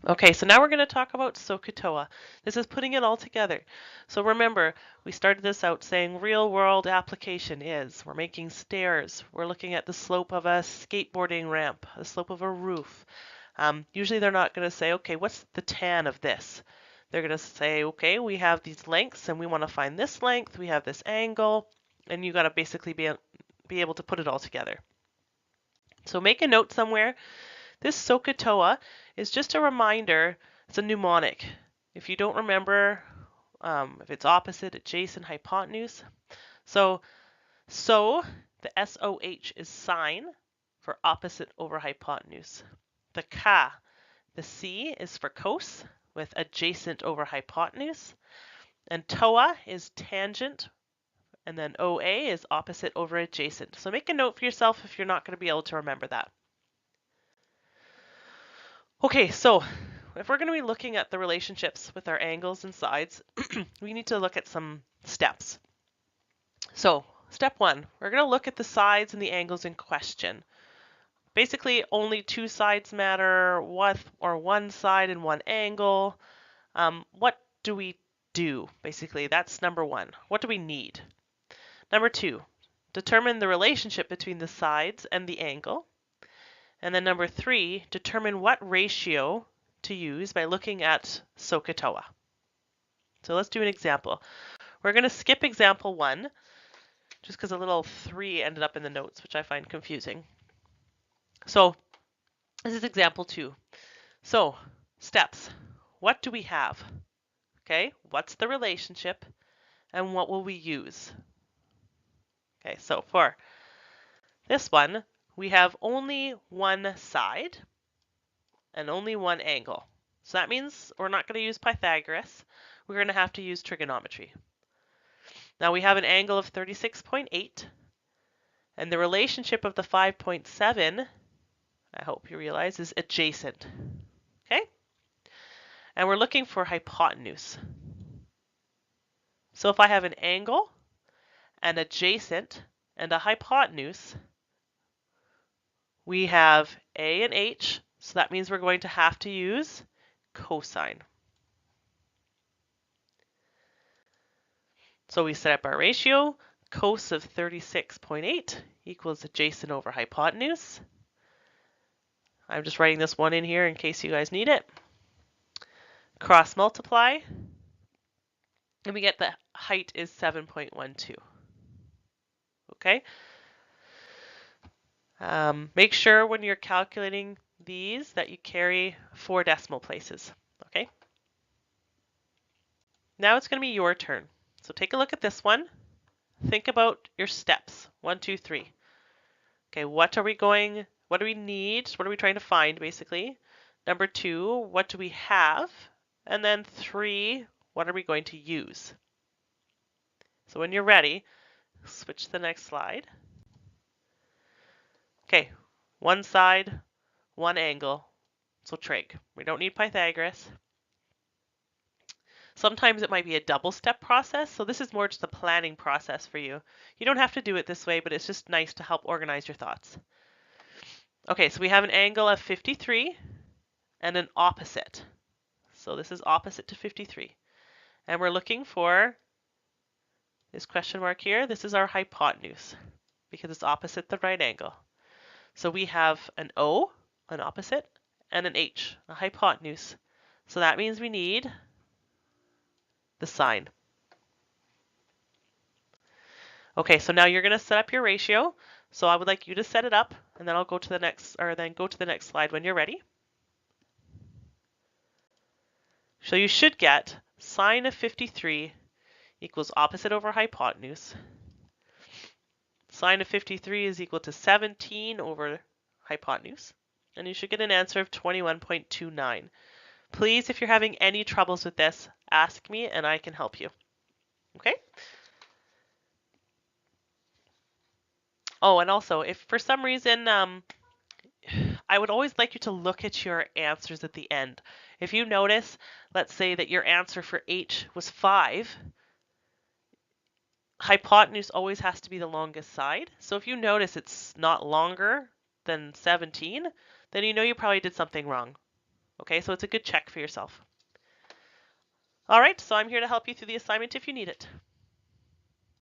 Okay, so now we're going to talk about SOH CAH TOA. This is putting it all together. So remember, we started this out saying real world application is, we're making stairs, we're looking at the slope of a skateboarding ramp, the slope of a roof. Usually they're not going to say, okay, what's the tan of this? They're going to say, okay, we have these lengths and we want to find this length, we have this angle, and you got to basically be able to put it all together. So make a note somewhere. This SOH CAH TOA is just a reminder, it's a mnemonic. If you don't remember, if it's opposite, adjacent, hypotenuse. So, the SOH is sine for opposite over hypotenuse. The CAH, the C is for cos with adjacent over hypotenuse. And TOA is tangent, and then OA is opposite over adjacent. So make a note for yourself if you're not going to be able to remember that. Okay, so if we're going to be looking at the relationships with our angles and sides, we need to look at some steps. So step one, we're going to look at the sides and the angles in question. Basically, only two sides matter, or one side and one angle. What do we do? Basically, that's number one. What do we need? Number two, determine the relationship between the sides and the angle. And then number three, determine what ratio to use by looking at SOH CAH TOA. So let's do an example. We're going to skip example 1, just because a little 3 ended up in the notes, which I find confusing. So this is example 2. So steps. What do we have? Okay, what's the relationship? And what will we use? Okay, so for this one, we have only one side and only one angle. So that means we're not going to use Pythagoras. We're going to have to use trigonometry. Now we have an angle of 36.8, and the relationship of the 5.7, I hope you realize, is adjacent. Okay? And we're looking for hypotenuse. So if I have an angle, an adjacent, and a hypotenuse, we have A and H, so that means we're going to have to use cosine. So we set up our ratio. Cos of 36.8 equals adjacent over hypotenuse. I'm just writing this one in here in case you guys need it. Cross multiply, and we get the height is 7.12. Okay? Make sure when you're calculating these that you carry 4 decimal places. Okay? Now it's going to be your turn. So take a look at this one. Think about your steps. 1, 2, 3. Okay, what do we need? What are we trying to find, basically? Number 2, what do we have? And then 3, what are we going to use? So when you're ready, switch to the next slide. Okay, one side, one angle. So trig. We don't need Pythagoras. Sometimes it might be a double step process, so this is more just a planning process for you. You don't have to do it this way, but it's just nice to help organize your thoughts. Okay, so we have an angle of 53 and an opposite. So this is opposite to 53. And we're looking for this question mark here. This is our hypotenuse because it's opposite the right angle. So we have an O, an opposite, and an H, a hypotenuse. So that means we need the sine. Okay, so now you're going to set up your ratio. So I would like you to set it up, and then I'll go to the next, or then go to the next slide when you're ready. So you should get sine of 53 equals opposite over hypotenuse. Sine of 53 is equal to 17 over hypotenuse. And you should get an answer of 21.29. Please, if you're having any troubles with this, ask me and I can help you. Okay? Oh, and also, if for some reason, I would always like you to look at your answers at the end. If you notice, let's say that your answer for H was 5, hypotenuse always has to be the longest side. So if you notice it's not longer than 17, then you know you probably did something wrong. Okay, so it's a good check for yourself. All right, so I'm here to help you through the assignment if you need it.